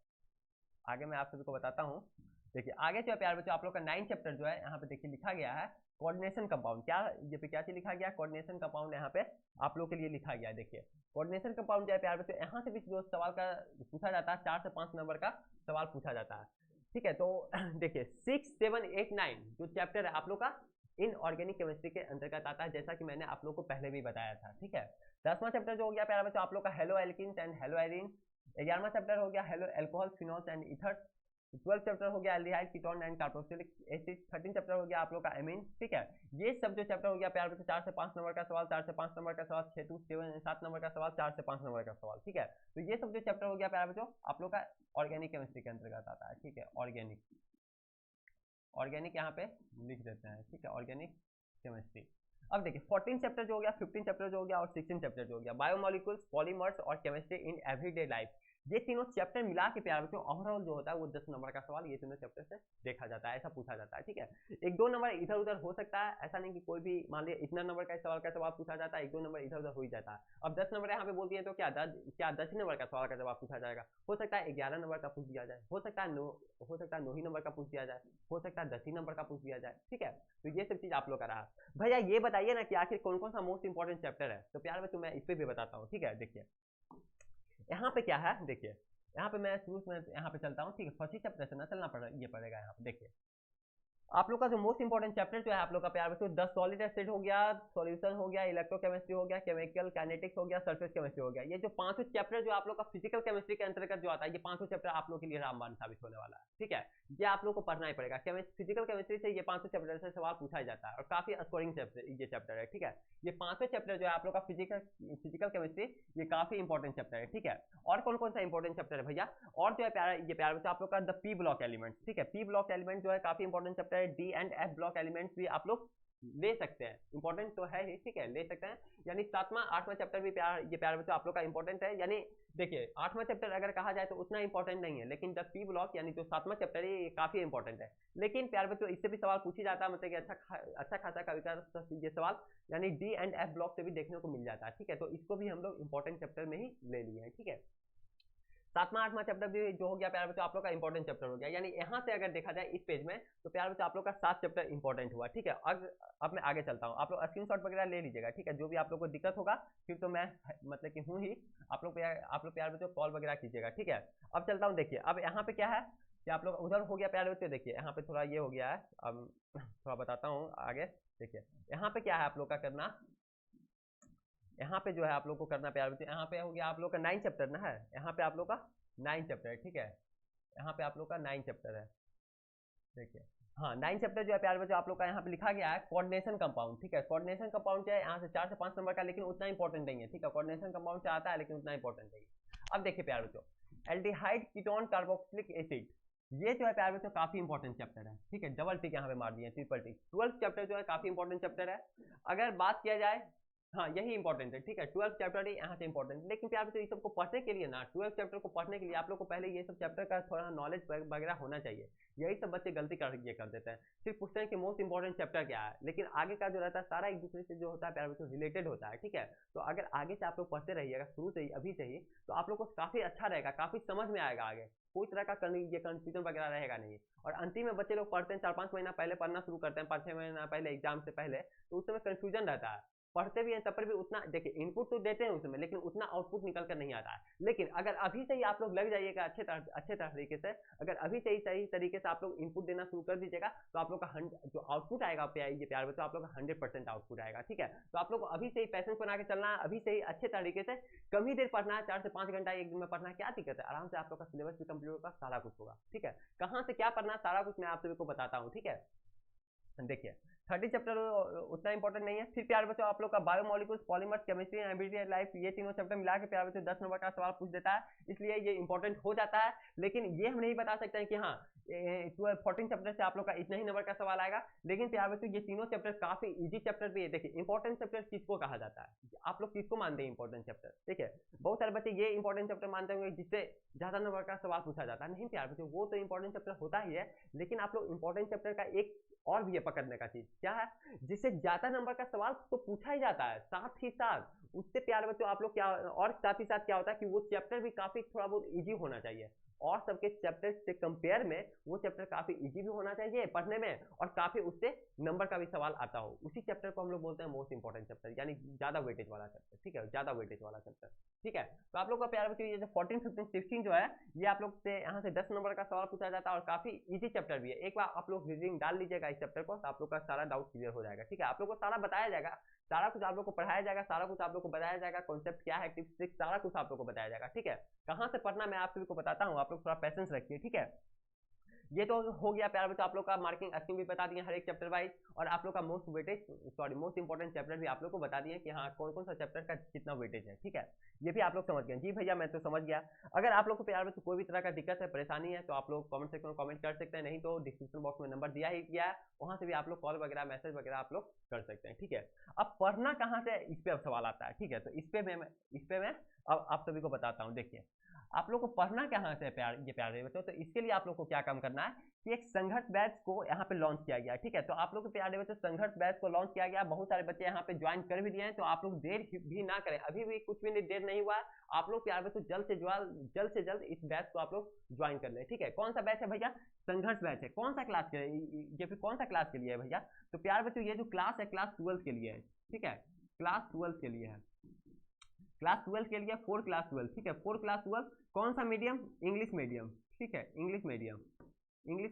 आगे मैं आप सभी को बताता हूँ। देखिए आगे जो है प्यारे बच्चों आप लोग का 9 चैप्टर जो है यहाँ पे देखिए लिखा गया है कोऑर्डिनेशन कंपाउंड। क्या ये पे क्या चीज लिखा गया है, कोऑर्डिनेशन कंपाउंड यहाँ पे आप लोग के लिए लिखा गया है। देखिए कोऑर्डिनेशन कंपाउंड जो है प्यारे बच्चों यहाँ से भी जो सवाल का पूछा जाता है 4 से 5 नंबर का सवाल पूछा जाता है, ठीक है। तो देखिए 6, 7, 8, 9 जो चैप्टर है आप लोग का इनऑर्गेनिक केमिस्ट्री के अंतर्गत आता है, जैसा कि मैंने आप लोग को पहले भी बताया था, ठीक है। 10वां चैप्टर जो हो गया प्यारे बच्चों आप लोग का haloalkanes and haloarenes. 11वां चैप्टर हो गया hello alcohol, phenols and ether. 12 chapter हो गया aldehyde, ketone and carboxylic acid. 13 chapter हो गया आप लोग का एमीन, ठीक है। ये सब जो चैप्टर हो गया प्यारे बच्चों 4 से 5 नंबर का सवाल, 4 से 5 नंबर का सवाल, 6 से 7 नंबर का सवाल, 4 से 5 नंबर का सवाल, ठीक है। तो ये सब जो चैप्टर हो गया प्यारे बच्चों आप लोग का ऑर्गेनिक केमिस्ट्री के अंतर्गत आता है, ठीक है। ऑर्गेनिक यहाँ पे लिख देते हैं, ठीक है, ऑर्गेनिक केमिस्ट्री। अब देखिए 14 चैप्टर जो हो गया, 15 चैप्टर जो हो गया और 16 चैप्टर जो हो गया बायोमोलिक्यूल्स, पॉलीमर्स और केमिस्ट्री इन एवरीडे लाइफ। ये तीनों चैप्टर मिला के प्यारे बच्चों ओवरऑल जो होता है वो 10 नंबर का सवाल ये तीनों चैप्टर से देखा जाता है, ऐसा पूछा जाता है, ठीक है। 1-2 नंबर इधर उधर हो सकता है, ऐसा नहीं कि कोई भी मान लिया इतना नंबर का सवाल पूछा जाता है, 1-2 नंबर इधर उधर हो ही जाता है। अब 10 नंबर यहाँ पे बोल दिए तो क्या 10 ही नंबर का सवाल का जवाब पूछा जाएगा, हो सकता है 11 नंबर का पूछ दिया जाए, हो सकता है 9 ही नंबर का पूछ दिया जाए, हो सकता है 10 ही नंबर का पूछ दिया जाए, ठीक है। तो ये सब चीज आप लोग का रहा। भैया ये बताइए ना कि आखिर कौन कौन सा मोस्ट इंपॉर्टेंट चैप्टर है, तो प्यारे बच्चों मैं इस पे भी बताता हूँ, ठीक है। देखिए यहाँ पे क्या है, देखिए यहाँ पे मैं शुरू में यहाँ पे चलता हूँ, ठीक है। फर्स्ट ही चैप्टर से ना चलना पड़ेगा यहाँ पे। देखिए आप लोग का जो मोस्ट इंपॉर्टेंट चैप्टर जो है आप लोग का प्यारे बच्चों 10 सॉलिड एसिड हो गया, सॉल्यूशन हो गया, इलेक्ट्रोकेमिस्ट्री हो गया, केमिकल काइनेटिक्स हो गया, सरफेस केमिस्ट्री हो गया। ये जो 5 चैप्टर जो आप लोग का फिजिकल केमिस्ट्री के अंतर्गत जो आता है, ये 5 चैप्टर आप लोग के लिए रामबाण साबित होने वाला है, ठीक है। ये आप लोग को पढ़ना ही पड़ेगा। फिजिकल केमिस्ट्री से ये 5 चैप्टर से सवाल पूछा ही जाता है और काफी स्कोरिंग ये चैप्टर है, ठीक है। ये 5 चैप्टर जो है आप लोग का फिजिकल केमिस्ट्री ये काफी इंपॉर्टेंट चैप्टर है, ठीक है। और कौन कौन सा इंपॉर्टेंट चैप्टर है भैया, और जो है प्यारे बच्चों आप लोग का द पी ब्लॉक एलिमेंट, ठीक है। पी ब्लॉक एलिमेंट जो है काफी इंपॉर्टेंट चैप्टर है। D and F block elements भी आप लोग ले सकते हैं, इंपॉर्टेंट तो है ही, ठीक है, ले सकते हैं। यानी 7वां 8वां चैप्टर भी ये प्यारे बच्चों आप लोग का इंपॉर्टेंट है। यानी देखिए 8वां चैप्टर अगर कहा जाए तो उतना इंपॉर्टेंट नहीं है, लेकिन द पी ब्लॉक यानी जो 7वां चैप्टर है ये काफी इंपॉर्टेंट है। लेकिन प्यारे बच्चों इससे भी सवाल पूछी जाता है, मतलब कि अच्छा खासा कविता ये सवाल यानी डी एंड एफ ब्लॉक से भी देखने को मिल जाता है, ठीक है। तो इसको भी हम लोग इंपॉर्टेंट चैप्टर में ही ले लिए हैं, ठीक है। 7वां 8वां चैप्टर भी जो हो गया प्यारे बच्चों आप लोग का इंपॉर्टेंट चैप्टर हो गया। यानी यहाँ से अगर देखा जाए इस पेज में तो प्यारे बच्चों आप लोग का 7 चैप्टर इंपॉर्टेंट हुआ, ठीक है। अब मैं आगे चलता हूँ, आप लोग स्क्रीनशॉट वगैरह ले लीजिएगा, ठीक है। जो भी आप लोग को दिक्कत होगा फिर तो मैं मतलब कि हूँ ही, आप लोग प्यारे बच्चों कॉल वगैरह कीजिएगा, ठीक है। अब चलता हूँ, देखिए अब यहाँ पे क्या है कि आप लोग उधर हो गया प्यारे बच्चों, देखिए यहाँ पे थोड़ा ये हो गया है, अब थोड़ा बताता हूँ आगे। देखिए यहाँ पे क्या है आप लोग का करना, यहाँ पे जो है आप लोग को करना प्यारे बच्चों, यहाँ पे हो गया आप लोग का 9 चैप्टर ना है, यहाँ पे आप लोग का 9 चैप्टर है, ठीक है। यहाँ पे आप लोग का 9 चैप्टर है, देखिए हाँ 9 चैप्टर जो है प्यारे बच्चों आप लोग का यहाँ पे लिखा गया है कोऑर्डिनेशन कंपाउंड, ठीक है। कोऑर्डिनेशन कंपाउंड क्या है, यहाँ से 4 से 5 नंबर का, लेकिन उतना इंपॉर्टेंट नहीं है, ठीक है। कोऑर्डिनेशन कंपाउंड से आता है लेकिन उतना इंपॉर्टेंट नहीं है। अब देखिए प्यारे बच्चों एल्डिहाइड कीटोन कार्बोक्सिलिक एसिड, ये जो है प्यारे बच्चों काफी इंपॉर्टेंट चैप्टर है, ठीक है। डबल टिक यहाँ पे मार दिए, ट्रिपल टिक। 12 चैप्टर जो है काफी इंपॉर्टेंट चैप्टर है। अगर बात किया जाए, हाँ यही इंपॉर्टेंट है, ठीक है। 12 चैप्टर ही यहाँ से इंपॉर्टेंट, लेकिन प्यारे बच्चों इस सबको पढ़ने के लिए ना 12 चैप्टर को पढ़ने के लिए आप लोग को पहले ये सब चैप्टर का थोड़ा नॉलेज वगैरह होना चाहिए। यही सब बच्चे गलती कर देते हैं, सिर्फ पूछते हैं कि मोस्ट इंपॉर्टेंट चैप्टर क्या है, लेकिन आगे का जो रहता है सारा एक दूसरे से जो होता है प्यारे बच्चों रिलेटेड होता है, ठीक है। तो अगर आगे से आप लोग पढ़ते रहिएगा शुरू से ही, अभी से ही, तो आप लोग को काफी अच्छा रहेगा, काफी समझ में आएगा आगे, कोई तरह का ये कंफ्यूजन वगैरह रहेगा नहीं। और अंतिम में बच्चे लोग पढ़ते हैं 4-5 महीना पहले पढ़ना शुरू करते हैं, 5-6 महीना पहले एग्जाम से पहले, तो उस समय कंफ्यूजन रहता है। पढ़ते भी हैं तब पर भी उतना देखिए इनपुट तो देते हैं उसमें, लेकिन उतना आउटपुट निकल कर नहीं आता है। लेकिन अगर अभी से ही आप लोग लग जाइएगा अच्छे तरीके से, अगर अभी से ही सही तरीके से आप लोग इनपुट देना शुरू कर दीजिएगा तो आप लोग का जो आउटपुट आएगा ये प्यार बच्चों आप लोग का 100% आउटपुट आएगा। ठीक है, तो आप लोग को अभी से ही पैसेंस बना के चलना है, अभी से ही अच्छे तरीके से कम ही देर पढ़ना है, 4 से 5 घंटा एक दिन में पढ़ना है, क्या दिक्कत है, आराम से आप लोग का सिलेबस भी कंप्लीट होगा, सारा कुछ होगा। ठीक है, कहाँ से क्या पढ़ना है सारा कुछ मैं आप सभी को बताता हूँ। ठीक है, देखिए 30 चैप्टर उतना इंपॉर्टेंट नहीं है। फिर प्यारे बच्चों आप लोग का biomolecules, polymers, chemistry, everyday life, ये तीनों चैप्टर मिला के प्यारे बच्चों 10 नंबर का सवाल पूछ देता है, इसलिए ये इंपॉर्टेंट हो जाता है। लेकिन ये हम नहीं बता सकते हैं कि हाँ 14 चैप्टर से आप लोग का इतना ही नंबर का सवाल आएगा। लेकिन प्यारे बच्चों ये तीनों चैप्टर काफी इजी चैप्टर भी है। देखिए इंपॉर्टेंट चैप्टर किसको कहा जाता है, आप लोग किसको मानते हैं इंपॉर्टेंट चैप्टर? ठीक है, बहुत सारे बच्चे ये इंपॉर्टेंट चैप्टर मानते होंगे जिससे ज्यादा नंबर का सवाल पूछा जाता है। नहीं प्यारे बच्चों, वो तो इंपॉर्टेंट चैप्टर होता ही है, लेकिन आप लोग इंपॉर्टेंट चैप्टर का एक और भी है पकड़ने का चीज, क्या है, जिससे ज्यादा नंबर का सवाल तो पूछा ही जाता है, साथ ही साथ उससे प्यारे बच्चों आप लोग क्या, और साथ ही साथ क्या होता है कि वो चैप्टर भी काफी थोड़ा बहुत इजी होना चाहिए, और सबके चैप्टर से कंपेयर में वो चैप्टर काफी इजी भी होना चाहिए पढ़ने में, और काफी उससे नंबर का भी सवाल आता हो। उसी चैप्टर को हम लोग बोलते हैं मोस्ट इंपॉर्टेंट चैप्टर, यानी ज्यादा वेटेज वाला चैप्टर। ठीक है, ज्यादा वेटेज वाला चैप्टर। ठीक है, तो आप लोग का प्यारे बच्चों ये जो 14, 15, 16 जो है ये आप लोग से यहाँ से 10 नंबर का सवाल पूछा जाता है, और काफी इजी चैप्टर भी है। एक बार आप लोग रीडिंग डाल लीजिएगा इस चैप्टर को तो आप लोग का सारा डाउट क्लियर हो जाएगा। ठीक है, आप लोग को सारा बताया जाएगा, सारा कुछ आप लोग को पढ़ाया जाएगा, सारा कुछ आप लोग को बताया जाएगा, कॉन्सेप्ट क्या है, टिप्स ट्रिक्स सारा कुछ आप लोग को बताया जाएगा। ठीक है, कहाँ से पढ़ना मैं आप सभी को बताता हूँ, आप लोग थोड़ा पैसेंस रखिए। ठीक है, ये तो हो गया प्यारे बच्चों आप लोग का मार्किंग स्कीम भी बता दिए हर एक चैप्टर वाइज, और आप लोग का मोस्ट इंपॉर्टेंट चैप्टर भी आप लोग को बता दिए कि हाँ कौन कौन सा चैप्टर का कितना वेटेज है। ठीक है, ये भी आप लोग समझ गए। जी भैया मैं तो समझ गया। अगर आप लोग को प्यारे बच्चों कोई भी तरह का दिक्कत है, परेशानी है, तो आप लोग कमेंट सेक्शन में कमेंट कर सकते हैं, नहीं तो डिस्क्रिप्शन बॉक्स में नंबर दिया ही गया है, वहां से भी आप लोग कॉल वगैरह मैसेज वगैरह आप लोग कर सकते हैं। ठीक है, अब पढ़ना कहाँ से, इस पे अब सवाल आता है। ठीक है, तो इस पे मैं अब आप सभी को बताता हूँ। देखिए आप लोग को पढ़ना कहाँ से ये प्यारे बच्चों, तो इसके लिए आप लोग को क्या काम करना है कि एक संघर्ष बैच को यहाँ पे लॉन्च किया गया। ठीक है, तो आप लोग के प्यारे बच्चों संघर्ष बैच को लॉन्च किया गया, बहुत सारे बच्चे यहाँ पे ज्वाइन कर भी दिए हैं, तो आप लोग देर भी ना करें, अभी भी कुछ भी देर नहीं हुआ है, आप लोग प्यारे बच्चों जल्द से जल्द इस बैच को आप लोग ज्वाइन कर ले। ठीक है, कौन सा बैच है भैया, संघर्ष बैच है। कौन सा क्लास के लिए, ये फिर कौन सा क्लास के लिए है भैया, तो प्यारे बच्चों ये जो क्लास है क्लास 12 के लिए है। ठीक है, क्लास 12 के लिए है, क्लास 12 के लिए 4 क्लास 12। ठीक है, 4 क्लास 12 कौन सा मीडियम, इंग्लिश मीडियम। ठीक है, इंग्लिश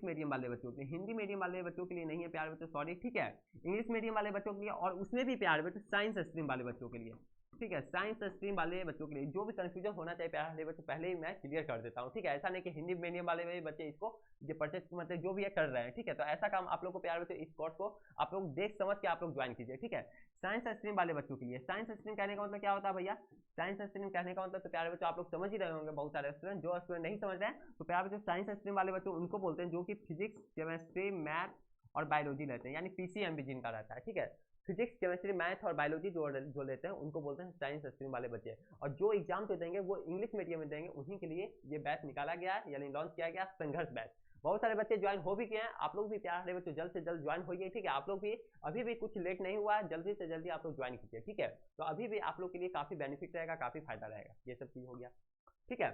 मीडियम वाले बच्चों के लिए, हिंदी मीडियम वाले बच्चों के लिए नहीं है प्यारे बच्चों, सॉरी। ठीक है, इंग्लिश मीडियम वाले बच्चों के लिए, और उसमें भी प्यारे बच्चों साइंस स्ट्रीम वाले बच्चों के लिए। ठीक है, साइंस स्ट्रीम वाले बच्चों के लिए जो भी कंफ्यूजन होना चाहिए प्यारे बच्चों पहले ही मैं क्लियर कर देता हूँ। ठीक है, ऐसा नहीं कि हिंदी मीडियम वाले बच्चे इसको ये परचेज मतलब जो भी है कर रहे हैं। ठीक है, तो ऐसा काम आप लोग को प्यारे बच्चों इस कोर्स को आप लोग देख समझ के आप लोग ज्वाइन कीजिए। ठीक है, साइंस स्ट्रीम वाले बच्चों के लिए, साइंस स्ट्रीम कहने का मतलब क्या होता है भैया, साइंस स्ट्रीम कहने का मतलब तो प्यारे बच्चों आप लोग समझ ही रहे होंगे, बहुत सारे स्टूडेंट, जो स्टूडेंट नहीं समझ रहे हैं तो प्यारे बच्चों साइंस स्ट्रीम वाले बच्चों उनको बोलते हैं जो कि फिजिक्स, केमिस्ट्री, मैथ और बायोलॉजी लेते हैं, यानी पीसीएमबी जिनका रहता है। ठीक है, फिजिक्स, केमिस्ट्री, मैथ और बायोलॉजी जो लेते हैं उनको बोलते हैं साइंस स्ट्रीम वाले बच्चे, और जो एग्जाम तो देंगे वो इंग्लिश मीडियम में देंगे, उन्हीं के लिए ये बैच निकाला गया है, यानी लॉन्च किया गया संघर्ष बैच। बहुत सारे बच्चे ज्वाइन हो भी गए हैं, आप लोग भी प्यारे बच्चों जल्द से जल्द ज्वाइन होइए। ठीक है, आप लोग भी अभी भी कुछ लेट नहीं हुआ है, जल्दी से जल्दी आप लोग ज्वाइन कीजिए। ठीक है, तो अभी भी आप लोग के लिए काफी बेनिफिट रहेगा, काफी फायदा रहेगा, ये सब चीज हो गया। ठीक है,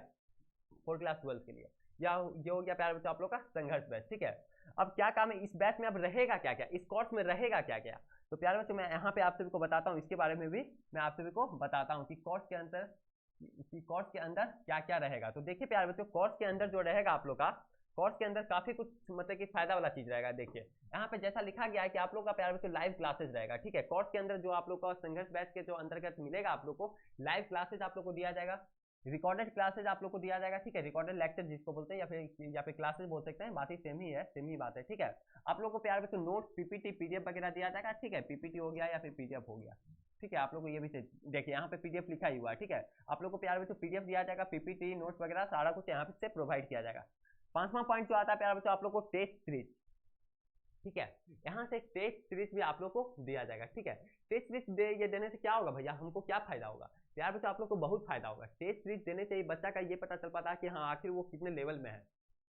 4 क्लास 12 के लिए या ये हो गया प्यारे बच्चों आप लोग का संघर्ष बैच। ठीक है, अब क्या काम है इस बैच में, अब रहेगा क्या क्या, इस कोर्स में रहेगा क्या क्या, तो प्यारे बच्चों मैं यहाँ पे आप सभी को बताता हूँ, इसके बारे में भी मैं आप सभी को बताता हूँ कि कोर्स के अंदर क्या क्या रहेगा। तो देखिए प्यारे बच्चों, कोर्स के अंदर जो रहेगा आप लोग का, कोर्स के अंदर काफी कुछ मतलब कि फायदा वाला चीज रहेगा। देखिए यहाँ पे जैसा लिखा गया है कि आप लोग का प्यारे बच्चों लाइव क्लासेस रहेगा। ठीक है, कोर्स के अंदर जो आप लोग का संघर्ष बैच के जो अंतर्गत मिलेगा आप लोग को, लाइव क्लासेस आप लोग को दिया जाएगा, रिकॉर्डेड क्लासेज आप लोग को दिया जाएगा। ठीक है, रिकॉर्डेड लेक्चर जिसको बोलते हैं या फिर क्लासेज बोल सकते हैं, बात ही सेम ही बात है। ठीक है, आप लोग को प्यारे बच्चों नोट्स, पीपीटी, पीडीएफ वगैरह दिया जाएगा। ठीक है, पीपीटी हो गया या फिर पीडीएफ हो गया। ठीक है, आप लोग को ये भी देखिए यहाँ पे पीडीएफ लिखा ही हुआ है। ठीक है, आप लोग को प्यारे बच्चों पीडीएफ दिया जाएगा, पीपीटी, नोट्स वगैरह सारा कुछ यहाँ से प्रोवाइड किया जाएगा। 5वां पॉइंट जो आता है प्यारे बच्चों आप लोग को टेस्ट सीरीज। ठीक है, यहाँ से टेस्ट सीरीज भी आप लोग को दिया जाएगा। ठीक है, टेस्ट सीरीज ये देने से क्या होगा भैया, हमको क्या फायदा होगा, यार बच्चों आप लोग को बहुत फायदा होगा। टेस्ट सीरीज देने से बच्चा का ये पता चल पाता है कि हाँ आखिर वो कितने लेवल में है।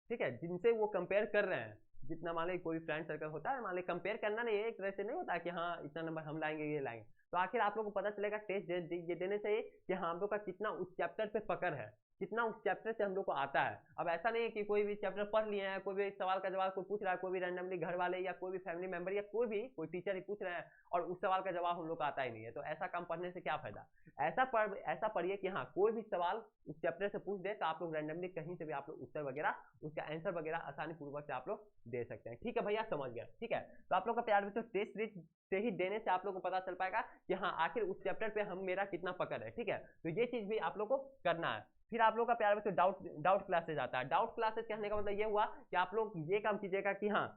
ठीक है, जिनसे वो कंपेयर कर रहे हैं, जितना मान लो कोई फ्रेंड सर्कल होता है, मान लो कंपेयर करना नहीं है, एक तरह से नहीं होता कि हाँ इतना नंबर हम लाएंगे ये लाएंगे, तो आखिर आप लोग को पता चलेगा टेस्ट ये देने से कि हाँ हम लोग का कितना उस चैप्टर पे पकड़ है। कितना उस चैप्टर से हम लोग को आता है। अब ऐसा नहीं है कि कोई भी चैप्टर पढ़ लिए हैं, कोई भी सवाल का जवाब कोई पूछ रहा है, कोई भी रैंडमली घर वाले या कोई भी फैमिली मेंबर या कोई टीचर ही पूछ रहे हैं और उस सवाल का जवाब हम लोग को आता ही नहीं है, तो ऐसा काम पढ़ने से क्या फायदा। ऐसा पढ़िए कि हाँ कोई भी सवाल उस चैप्टर से पूछ दे तो आप लोग रैंडमली कहीं से भी आप लोग उत्तर वगैरह उसका आंसर वगैरह आसानी पूर्वक से आप लोग दे सकते हैं। ठीक है भैया, समझ गया। ठीक है, तो आप लोग का प्यार बच्चों टेस्ट सीरीज से ही देने से आप लोग को पता चल पाएगा कि हाँ आखिर उस चैप्टर पे हम मेरा कितना पकड़ है। ठीक है, तो ये चीज भी आप लोग को करना है। फिर आप लोग का प्यार बच्चों डाउट क्लासेज आता है। डाउट क्लासेज कहने का मतलब ये हुआ कि आप लोग ये काम कीजिएगा कि हाँ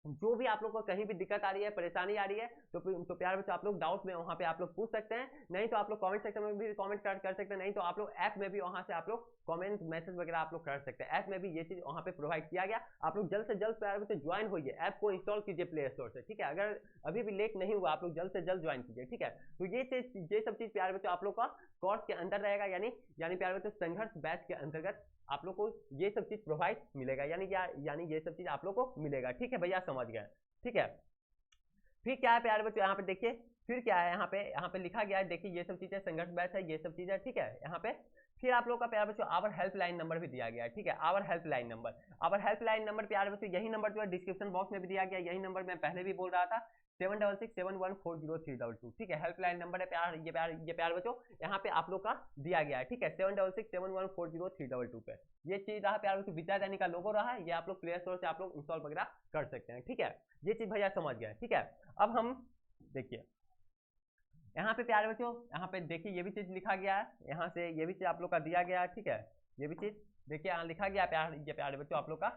जो भी आप लोग को कहीं भी दिक्कत आ रही है, परेशानी आ रही है, तो प्यार बच्चों आप लोग डाउट में वहां पे आप लोग पूछ सकते हैं, नहीं तो आप लोग कमेंट सेक्शन में भी कमेंट कर सकते हैं, नहीं तो आप लोग ऐप में भी वहां से आप लोग कमेंट मैसेज वगैरह आप लोग कर सकते हैं। ऐप में भी ये चीज वहां पे प्रोवाइड किया गया। आप लोग जल्द से जल्द प्यार बच्चों ज्वाइन होइए, ऐप को इंस्टॉल कीजिए प्ले स्टोर से। ठीक है, अगर अभी भी लेट नहीं हुआ आप लोग जल्द से जल्द ज्वाइन कीजिए। ठीक है, तो ये सब चीज प्यार बच्चों आप लोग का कोर्स के अंदर रहेगा, यानी प्यार बच्चों संघर्ष बैच के अंतर्गत आप लोग को ये सब चीज प्रोवाइड मिलेगा, यानी ये सब चीज आप लोग को मिलेगा। ठीक है भैया, समझ गए। ठीक है, फिर क्या है प्यारे बच्चों यहाँ पे देखिए, फिर क्या है यहाँ पे लिखा गया है, देखिए ये सब चीजें संघर्ष बैच है, ये सब चीजें। ठीक है, यहाँ पे फिर आप लोग का प्यारे बच्चों आवर हेल्पलाइन नंबर भी दिया गया है। ठीक है, आवर हेल्पलाइन नंबर प्यारे बच्चों यही नंबर जो है डिस्क्रिप्शन बॉक्स में भी दिया गया, यही नंबर मैं पहले भी बोल रहा था 7667140322। ठीक है, हेल्पलाइन नंबर है ये प्यार बच्चों यहाँ पे आप लोग का दिया गया है। ठीक है, 7667140322 पे ये चीज रहा प्यार बच्चों, विद्यादानी का लोगो रहा है, ये आप लोग प्ले स्टोर से आप लोग इंस्टॉल वगैरह कर सकते हैं। ठीक है, ये चीज भैया समझ गए। ठीक है, अब हम देखिए यहाँ पे प्यारे बच्चों, यहाँ पे देखिए ये भी चीज लिखा गया है, यहाँ से ये भी चीज आप लोग का दिया गया है। ठीक है, ये भी चीज देखिए यहाँ लिखा गया ये प्यारे बच्चों आप लोग का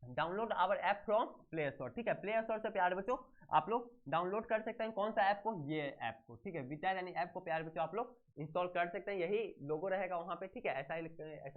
download our app from play store. ठीक है, प्ले स्टोर से प्यारे बच्चों आप लोग डाउनलोड कर सकते हैं कौन सा ऐप को, ये ऐप को। ठीक है, विद्यादानी ऐप को प्यारे बच्चों आप लोग इंस्टॉल कर सकते हैं, यही लोगो रहेगा वहाँ पे। ठीक है, ऐसा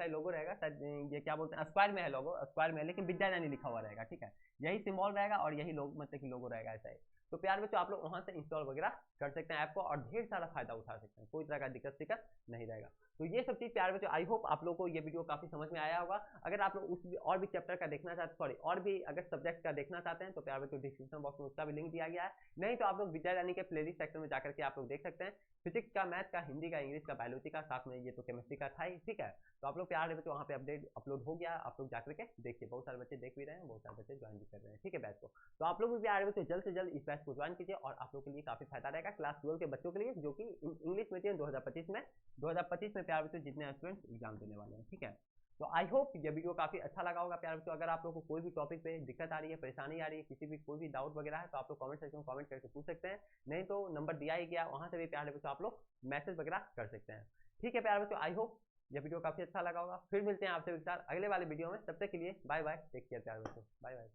ही लोगो रहेगा, शायद ये क्या बोलते हैं, स्क्वायर में है लोगो, स्क्वायर में है लेकिन विद्यादानी लिखा हुआ रहेगा। ठीक है, यही सिंबल रहेगा और यही लोग मतलब कि लोगो रहेगा, ऐसा ही। तो प्यार बच्चों आप लोग वहां से इंस्टॉल वगैरह कर सकते हैं ऐप को और ढेर सारा फायदा उठा सकते हैं, कोई तरह का दिक्कत नहीं रहेगा। तो ये सब चीज प्यार बच्चों आई होप आप लोग को ये वीडियो काफी समझ में आया होगा। अगर आप लोग उस और भी चैप्टर का देखना चाहते, सॉरी और भी अगर सब्जेक्ट का देखना चाहते हैं तो प्यार बच्चों डिस्क्रिप्शन बॉक्स में उसका भी लिंक दिया गया है, नहीं तो आप लोग विद्यादानी के प्लेलिस्ट सेक्शन में जाकर के आप लोग देख सकते हैं। फिजिक्स का, मैथ का, हिंदी का, इंग्लिश का, बायोलॉजी का, साथ में ये तो केमिस्ट्री का था ही। ठीक है, तो आप लोग प्यार बच्चों वहाँ पे अपडेट अपलोड हो गया, आप लोग जाकर के देखिए, बहुत सारे बच्चे देख भी रहे हैं, बहुत सारे बच्चे ज्वाइन भी कर रहे हैं। ठीक है, बैच को तो आप लोग भी प्यार बच्चों जल्द से जल्द इस बैच को ज्वाइन कीजिए और आप लोग के लिए काफी फायदा रहेगा क्लास 12 के बच्चों के लिए, जो कि इंग्लिश मीडियम 2025 में प्यार बच्चों जितने स्टूडेंट्स एग्जाम देने वाले हैं। ठीक है, तो आई होप ये वीडियो काफी अच्छा लगा होगा प्यार बच्चों। अगर आप लोग को कोई भी टॉपिक पे दिक्कत आ रही है, परेशानी आ रही है, कोई भी डाउट वगैरह है तो आप लोग कमेंट सेक्शन में कमेंट करके पूछ सकते हैं, नहीं तो नंबर दिया ही गया वहां से भी प्यार बच्चों आप लोग मैसेज वगैरह कर सकते हैं। ठीक है प्यार बच्चों, आई होप ये वीडियो काफी अच्छा लगा होगा। फिर मिलते हैं आपसे विचार अगले वाले वीडियो में, तब तक के लिए बाय बाय, टेक केयर प्यार बच्चों, बाय बाय।